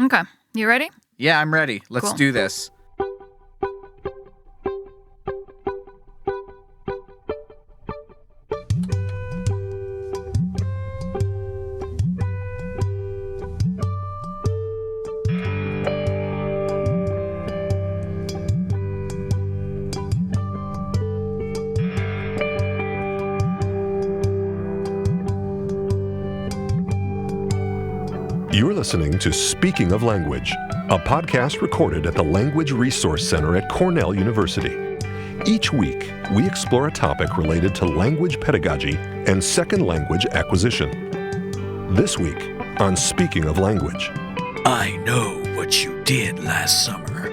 Okay. You ready? Yeah, I'm ready. Let's Cool. do this. You're listening to Speaking of Language, a podcast recorded at the Language Resource Center at Cornell University. Each week, we explore a topic related to language pedagogy and second language acquisition. This week, on Speaking of Language. I know what you did last summer.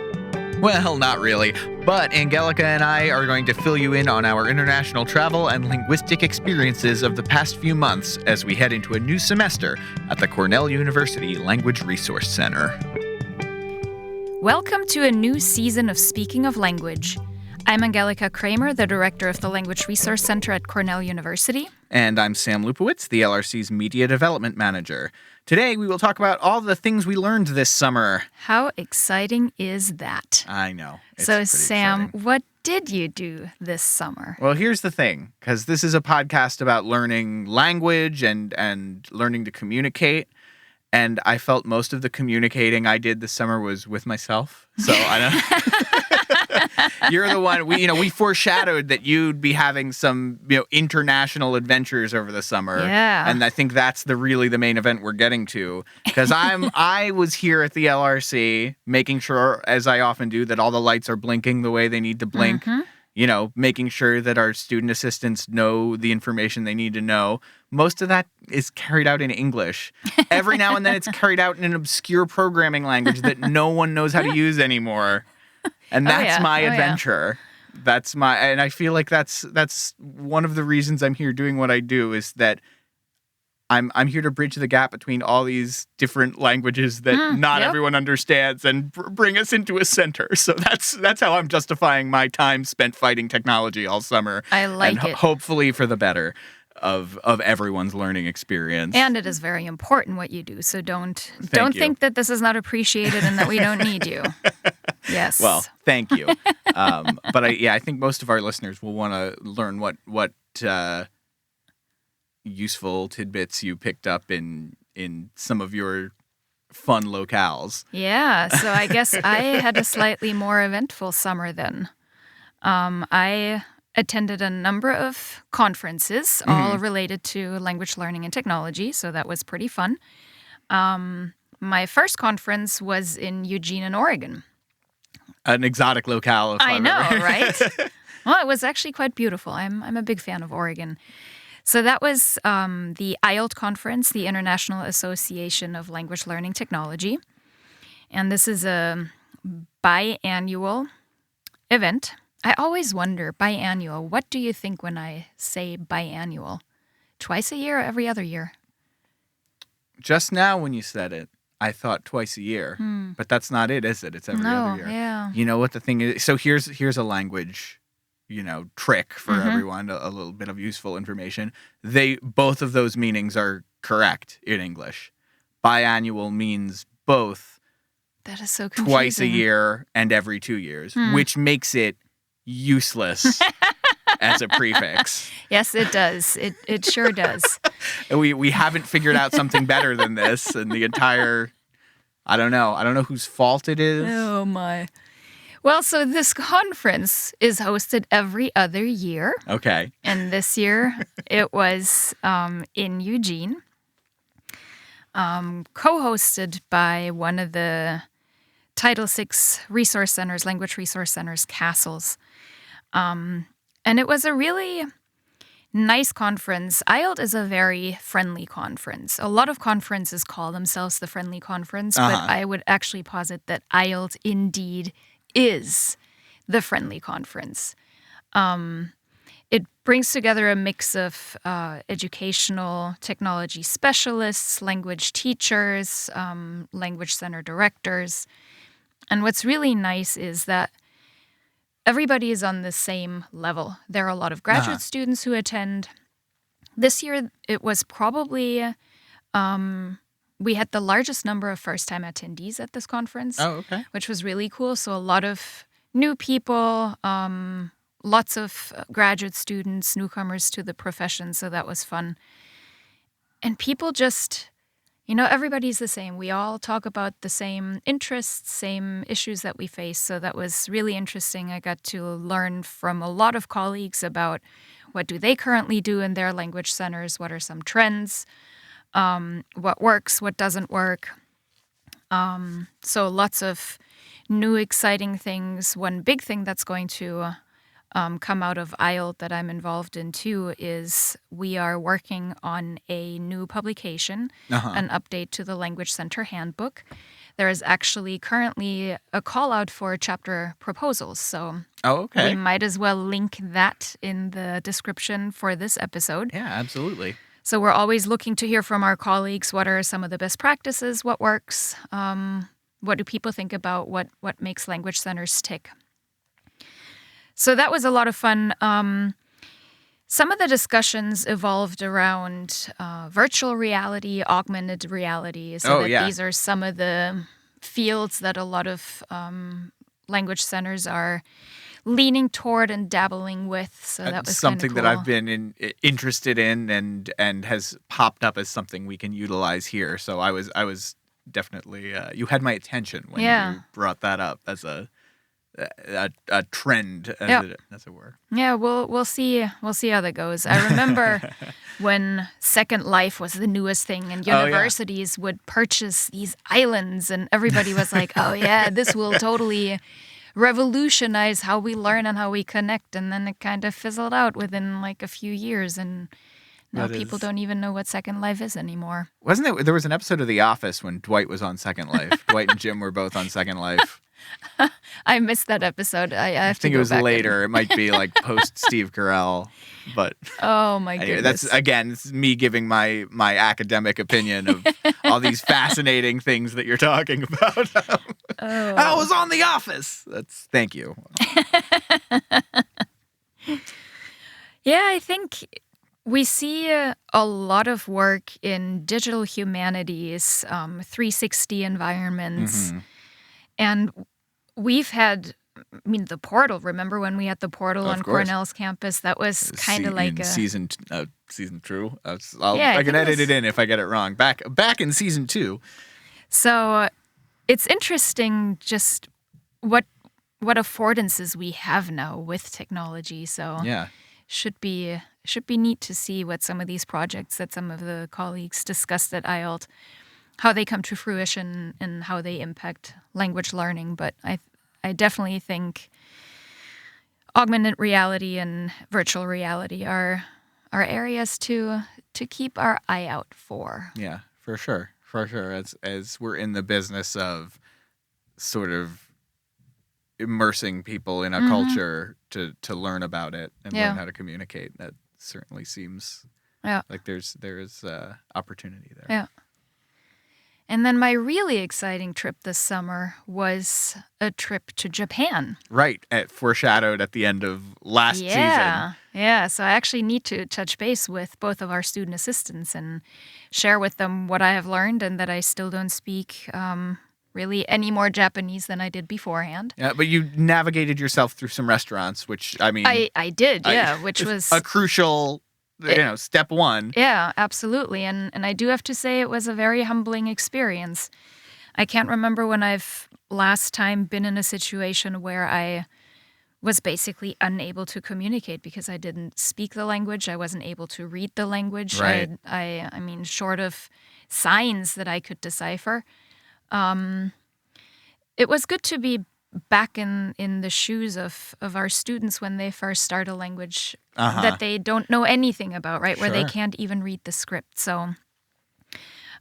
Well, not really, but Angelika and I are going to fill you in on our international travel and linguistic experiences of the past few months as we head into a new semester at the Cornell University Language Resource Center. Welcome to a new season of Speaking of Language. I'm Angelika Kraemer, the director of the Language Resource Center at Cornell University. And I'm Sam Lupowitz, the LRC's Media Development Manager. Today, we will talk about all the things we learned this summer. How exciting is that? I know. It's So, pretty Sam, exciting. what did you do this summer? Well, here's the thing, because this is a podcast about learning language and learning to communicate. And I felt most of the communicating I did this summer was with myself. So I don't. You're the one. We foreshadowed that you'd be having some international adventures over the summer. Yeah. And I think that's really the main event we're getting to, because I was here at the LRC making sure, as I often do, that all the lights are blinking the way they need to blink. Mm-hmm. Making sure that our student assistants know the information they need to know. Most of that is carried out in English. Every now and then it's carried out in an obscure programming language that no one knows how to use anymore. And that's my adventure. And I feel like that's one of the reasons I'm here doing what I do, is that I'm here to bridge the gap between all these different languages that not everyone understands and bring us into a center. So that's how I'm justifying my time spent fighting technology all summer. I like it. Hopefully for the better of everyone's learning experience. And it is very important what you do, so don't you. think that this is not appreciated and that we don't need you. Yes. Well, thank you. But I think most of our listeners will want to learn what useful tidbits you picked up in some of your fun locales. Yeah, so I guess I had a slightly more eventful summer then. I attended a number of conferences, all related to language learning and technology, so that was pretty fun. My first conference was in Eugene, in Oregon. An exotic locale. I know, right? Well, it was actually quite beautiful. I'm a big fan of Oregon. So that was the IELT conference, the International Association of Language Learning Technology. And this is a biannual event. I always wonder, biannual, what do you think when I say biannual? Twice a year or every other year? Just now when you said it, I thought twice a year. But that's not it, is it? It's every other year. Yeah. You know what the thing is? So here's a language trick for everyone, a little bit of useful information. Both of those meanings are correct in English. Biannual means both That is so confusing. twice a year and every 2 years, which makes it useless as a prefix. Yes, it does. It sure does. And we haven't figured out something better than this, and the entire, I don't know whose fault it is. Oh, my. Well, so this conference is hosted every other year. Okay. And this year it was in Eugene, co-hosted by one of the Title VI resource centers, language resource centers, castles. And it was a really nice conference. IELT is a very friendly conference. A lot of conferences call themselves the friendly conference, but I would actually posit that IELT indeed is the friendly conference. It brings together a mix of educational technology specialists, language teachers, language center directors. And what's really nice is that everybody is on the same level. There are a lot of graduate students who attend. This year, it was probably we had the largest number of first-time attendees at this conference, Oh, okay. which was really cool. So a lot of new people, lots of graduate students, newcomers to the profession. So that was fun. And people just, everybody's the same. We all talk about the same interests, same issues that we face. So that was really interesting. I got to learn from a lot of colleagues about what do they currently do in their language centers, what are some trends, what works, what doesn't work. So lots of new exciting things. One big thing that's going to come out of IELT that I'm involved in too is we are working on a new publication, an update to the Language Center Handbook. There is actually currently a call out for chapter proposals. So we might as well link that in the description for this episode. Yeah, absolutely. So we're always looking to hear from our colleagues. What are some of the best practices? What works? What do people think about? What makes language centers tick? So that was a lot of fun. Some of the discussions evolved around virtual reality, augmented reality. So these are some of the fields that a lot of language centers are leaning toward and dabbling with. So that was something cool. that I've been interested in and has popped up as something we can utilize here. So I was definitely you had my attention when you brought that up as a trend, as it were. Yeah, we'll see how that goes. I remember when Second Life was the newest thing, and universities would purchase these islands, and everybody was like, "Oh yeah, this will totally revolutionize how we learn and how we connect." And then it kind of fizzled out within like a few years, and now people don't even know what Second Life is anymore. Wasn't it? There was an episode of The Office when Dwight was on Second Life. Dwight and Jim were both on Second Life. I missed that episode. I think it was later. It might be like post Steve Carell, but oh my goodness. It's me giving my academic opinion of all these fascinating things that you're talking about. I was on The Office. Thank you. Yeah, I think we see a lot of work in digital humanities, 360 environments. Mm-hmm. And we've had, the portal. Remember when we had the portal on Cornell's campus? That was kind of like season 2. I can edit it in if I get it wrong. Back in season 2. So it's interesting just what affordances we have now with technology. So should be neat to see what some of these projects that some of the colleagues discussed at IELT, how they come to fruition and how they impact language learning. But I definitely think augmented reality and virtual reality are areas to keep our eye out for. Yeah, for sure. As we're in the business of sort of immersing people in a culture to learn about it and learn how to communicate, that certainly seems like there's opportunity there. Yeah. And then my really exciting trip this summer was a trip to Japan. Right, foreshadowed at the end of last season. Yeah, so I actually need to touch base with both of our student assistants and share with them what I have learned and that I still don't speak really any more Japanese than I did beforehand. Yeah, but you navigated yourself through some restaurants, which, I did, which was a crucial... step one. Yeah, absolutely. And I do have to say it was a very humbling experience. I can't remember when I've last time been in a situation where I was basically unable to communicate because I didn't speak the language. I wasn't able to read the language. Right. I mean, short of signs that I could decipher. It was good to be back in the shoes of our students when they first start a language that they don't know anything about, right? Where they can't even read the script. So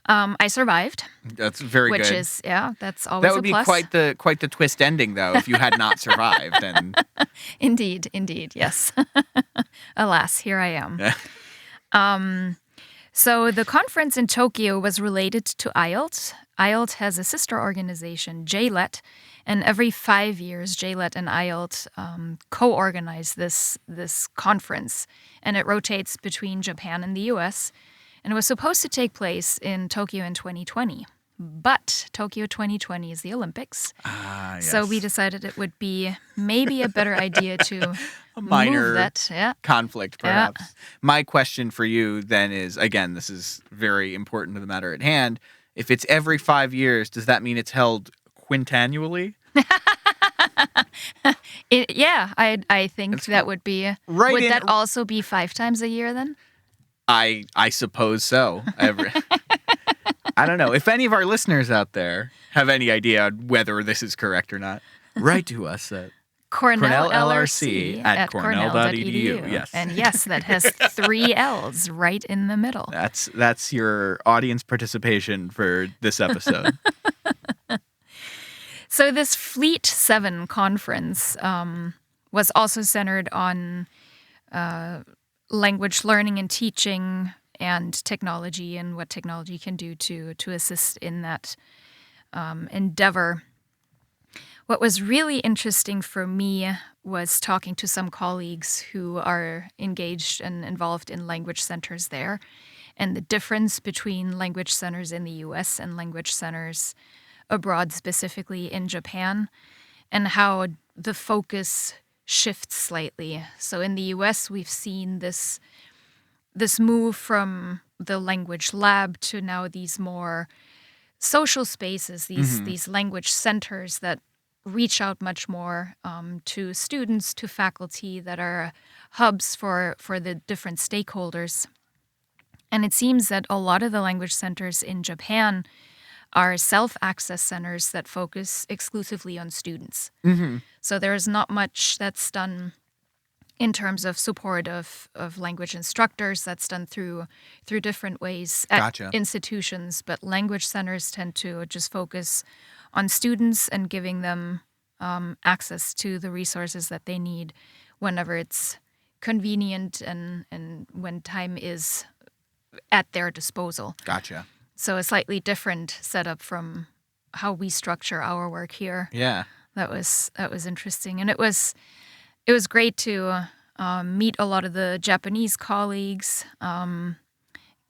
I survived. That's very good. Which is, that's always a plus. That would be quite the twist ending, though, if you had not survived. And Indeed, yes. Alas, here I am. So the conference in Tokyo was related to IELT. IELT has a sister organization, JLET, and every 5 years, JLET and IELT co-organize this conference, and it rotates between Japan and the U.S. And it was supposed to take place in Tokyo in 2020. But Tokyo 2020 is the Olympics. Yes. So we decided it would be maybe a better idea to a minor move that. Yeah. conflict, perhaps. My question for you then is, again, this is very important to the matter at hand. If it's every 5 years, does that mean it's held quintannually? I think that would be. Right would that also be 5 times a year then? I suppose so. I don't know. If any of our listeners out there have any idea whether this is correct or not, write to us at Cornell LRC at cornell.edu. Yes. And yes, that has 3 L's right in the middle. That's your audience participation for this episode. So this Fleet 7 conference was also centered on language learning and teaching and technology and what technology can do to assist in that endeavor. What was really interesting for me was talking to some colleagues who are engaged and involved in language centers there, and the difference between language centers in the U.S. and language centers abroad, specifically in Japan, and how the focus shifts slightly. So in the U.S., we've seen this move from the language lab to now these more social spaces, these language centers that reach out much more to students, to faculty, that are hubs for the different stakeholders. And it seems that a lot of the language centers in Japan are self-access centers that focus exclusively on students. Mm-hmm. So there is not much that's done in terms of support of language instructors. That's done through different ways at institutions. But language centers tend to just focus on students and giving them access to the resources that they need whenever it's convenient and when time is at their disposal. Gotcha. So a slightly different setup from how we structure our work here. Yeah. That was interesting. And it was great to meet a lot of the Japanese colleagues.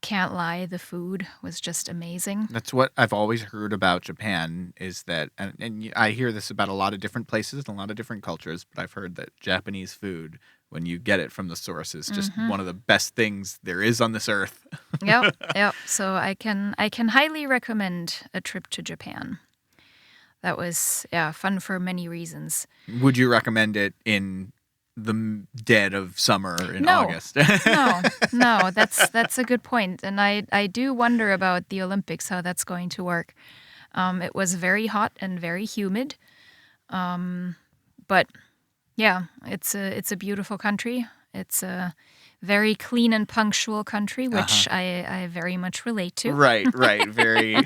Can't lie, the food was just amazing. That's what I've always heard about Japan, is that, and I hear this about a lot of different places and a lot of different cultures, but I've heard that Japanese food, when you get it from the source, is just one of the best things there is on this earth. Yep. So I can highly recommend a trip to Japan. That was fun for many reasons. Would you recommend it in the dead of summer in August? No, that's a good point. And I do wonder about the Olympics, how that's going to work. It was very hot and very humid. But yeah, it's a beautiful country. It's a very clean and punctual country, which I very much relate to. Right, very.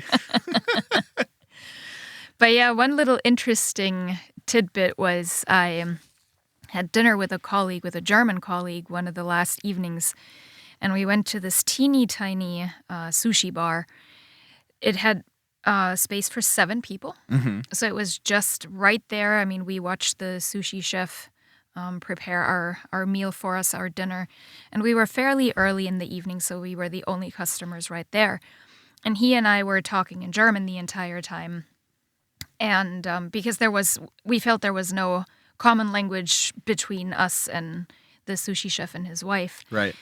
But yeah, one little interesting tidbit was I had dinner with a German colleague, one of the last evenings, and we went to this teeny tiny sushi bar. It had space for 7 people, so it was just right there. I mean, we watched the sushi chef prepare our meal for us, our dinner, and we were fairly early in the evening, so we were the only customers right there. And he and I were talking in German the entire time. And because we felt there was no common language between us and the sushi chef and his wife. Right.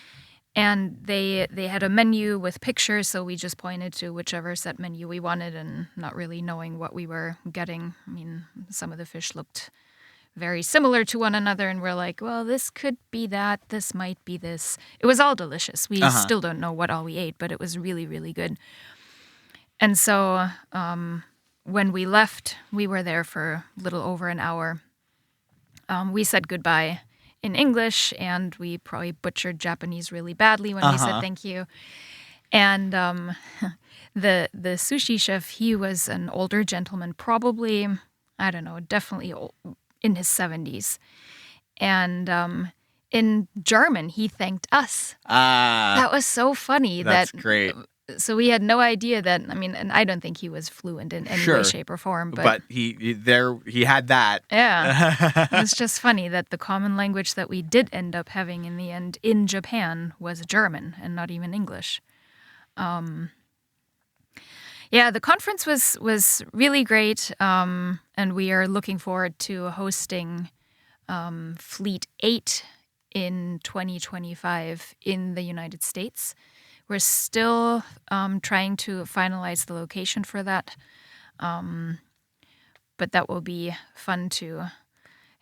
And they had a menu with pictures, so we just pointed to whichever set menu we wanted and not really knowing what we were getting. I mean, some of the fish looked very similar to one another, and we're like, well, this could be that, this might be this. It was all delicious. We still don't know what all we ate, but it was really, really good. And so when we left, we were there for a little over an hour. We said goodbye in English, and we probably butchered Japanese really badly when we said thank you. And the sushi chef, he was an older gentleman, probably, I don't know, definitely in his 70s. And in German, he thanked us. That was so funny. That's great. So we had no idea that, I mean, and I don't think he was fluent in any way, shape, or form. But he had that. Yeah. It was just funny that the common language that we did end up having in the end in Japan was German and not even English. Yeah, the conference was really great, and we are looking forward to hosting Fleet 8 in 2025 in the United States. We're still trying to finalize the location for that, but that will be fun to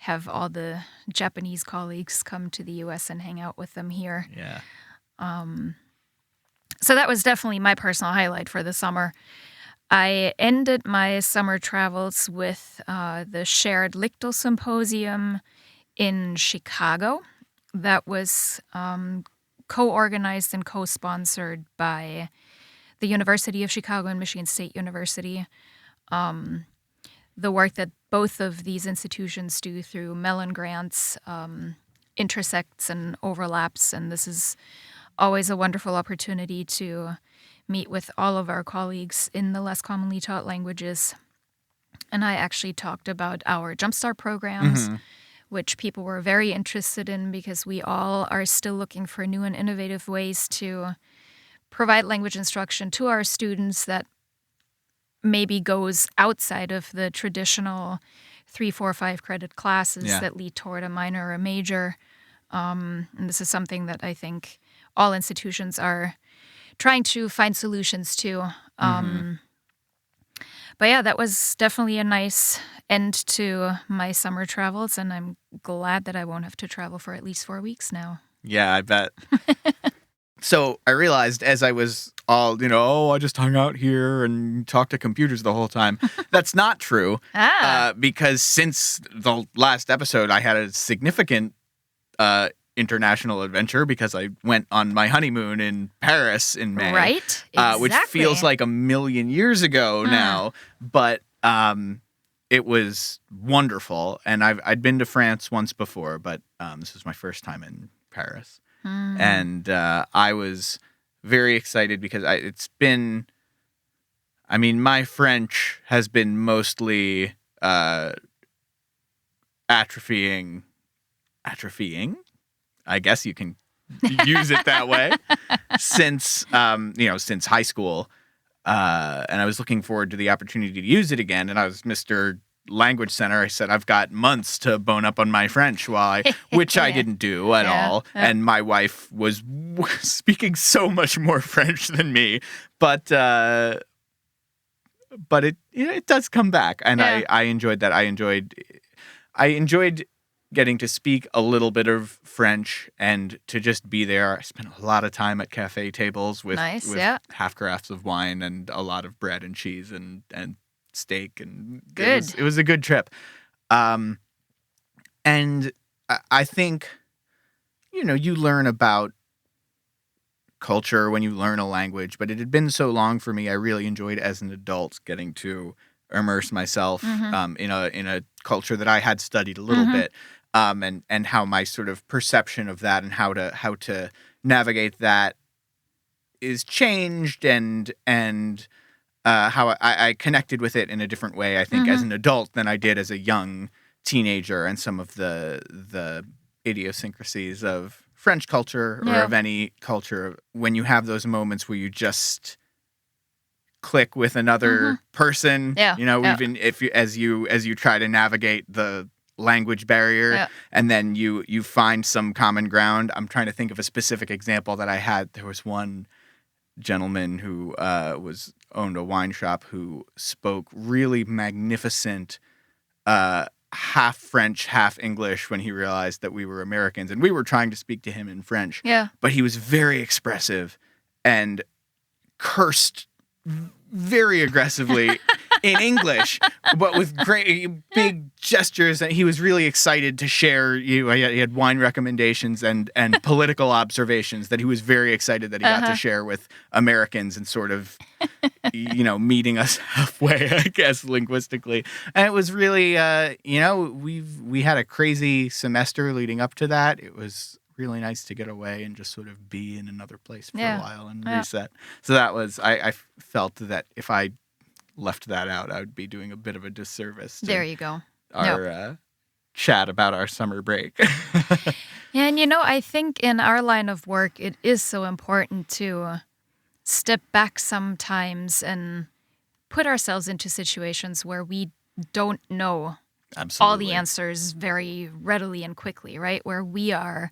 have all the Japanese colleagues come to the U.S. and hang out with them here. Yeah. So that was definitely my personal highlight for the summer. I ended my summer travels with the Shared Lichtel Symposium in Chicago. That was co-organized and co-sponsored by the University of Chicago and Michigan State University. The work that both of these institutions do through Mellon grants intersects and overlaps, and this is always a wonderful opportunity to meet with all of our colleagues in the less commonly taught languages. And I actually talked about our Jumpstart programs, which people were very interested in because we all are still looking for new and innovative ways to provide language instruction to our students that maybe goes outside of the traditional 3, 4, 5 credit classes that lead toward a minor or a major. And this is something that I think all institutions are trying to find solutions to. But yeah, that was definitely a nice end to my summer travels, and I'm glad that I won't have to travel for at least 4 weeks now. Yeah, I bet. So I realized as I was all, I just hung out here and talked to computers the whole time. That's not true. Because since the last episode, I had a significant international adventure because I went on my honeymoon in Paris in May. Right? Exactly. Which feels like a million years ago now, but it was wonderful. And I'd been to France once before, but this was my first time in Paris. And I was very excited because my French has been mostly atrophying. I guess you can use it that way since high school. And I was looking forward to the opportunity to use it again. And I was Mr. Language Center. I said, I've got months to bone up on my French which I didn't do at all. And my wife was speaking so much more French than me, but it does come back. And I enjoyed that. I enjoyed getting to speak a little bit of French and to just be there. I spent a lot of time at cafe tables with half carafes of wine and a lot of bread and cheese and steak, and good. It was a good trip. And I think, you learn about culture when you learn a language, but it had been so long for me. I really enjoyed as an adult getting to immerse myself in a culture that I had studied a little bit. And how my sort of perception of that and how to navigate that is changed, and how I connected with it in a different way, I think, as an adult than I did as a young teenager, and some of the idiosyncrasies of French culture or of any culture. When you have those moments where you just click with another person, even if as you try to navigate the language barrier, and then you find some common ground. I'm trying to think of a specific example that I had. There was one gentleman who owned a wine shop who spoke really magnificent half French, half English when he realized that we were Americans, and we were trying to speak to him in French. But he was very expressive and cursed very aggressively in English, but with great big gestures. And he was really excited to share. He had wine recommendations and political observations that he was very excited that he got to share with Americans, and sort of, meeting us halfway, I guess, linguistically. And it was really, we had a crazy semester leading up to that. It was really nice to get away and just sort of be in another place for a while and reset. So that was, I felt that if I left that out, I would be doing a bit of a disservice to There you go. our chat about our summer break. And I think in our line of work, it is so important to step back sometimes and put ourselves into situations where we don't know all the answers very readily and quickly, right? Where we are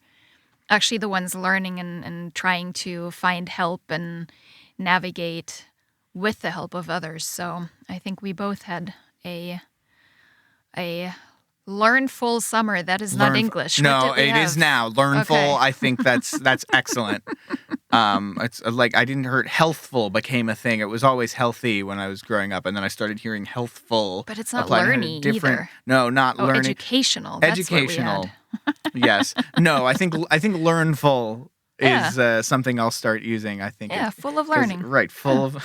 actually the ones learning and trying to find help and navigate with the help of others. So I think we both had a learnful summer. That is not English. No, it is now. Learnful. Okay. I think that's excellent. It's like I didn't hear healthful became a thing. It was always healthy when I was growing up, and then I started hearing healthful. But it's not learny either. No, not learning. Educational. That's Educational. What we had. Yes. No, I think learnful is something I'll start using. I think. Yeah, full of learning. Right, full of.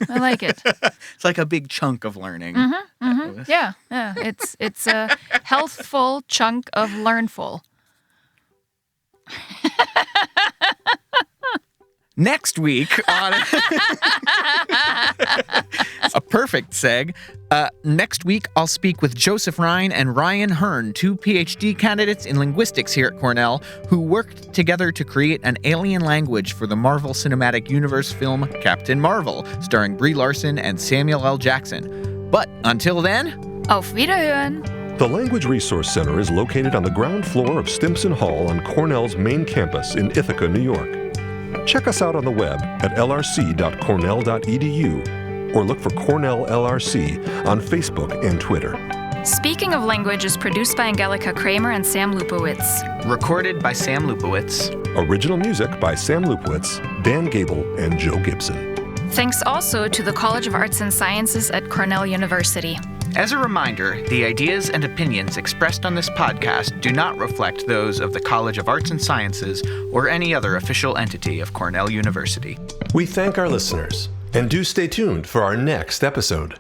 I like it. It's like a big chunk of learning. Yeah. It's a healthful chunk of learnful. Next week on a perfect seg. Next week, I'll speak with Joseph Ryan and Ryan Hearn, 2 PhD candidates in linguistics here at Cornell, who worked together to create an alien language for the Marvel Cinematic Universe film Captain Marvel, starring Brie Larson and Samuel L. Jackson. But until then, Auf Wiederhören! The Language Resource Center is located on the ground floor of Stimson Hall on Cornell's main campus in Ithaca, New York. Check us out on the web at lrc.cornell.edu or look for Cornell LRC on Facebook and Twitter. Speaking of Language is produced by Angelika Kraemer and Sam Lupowitz. recorded by Sam Lupowitz. Original music by Sam Lupowitz, Dan Gable, and Joe Gibson. Thanks also to the College of Arts and Sciences at Cornell University. As a reminder, the ideas and opinions expressed on this podcast do not reflect those of the College of Arts and Sciences or any other official entity of Cornell University. We thank our listeners, and do stay tuned for our next episode.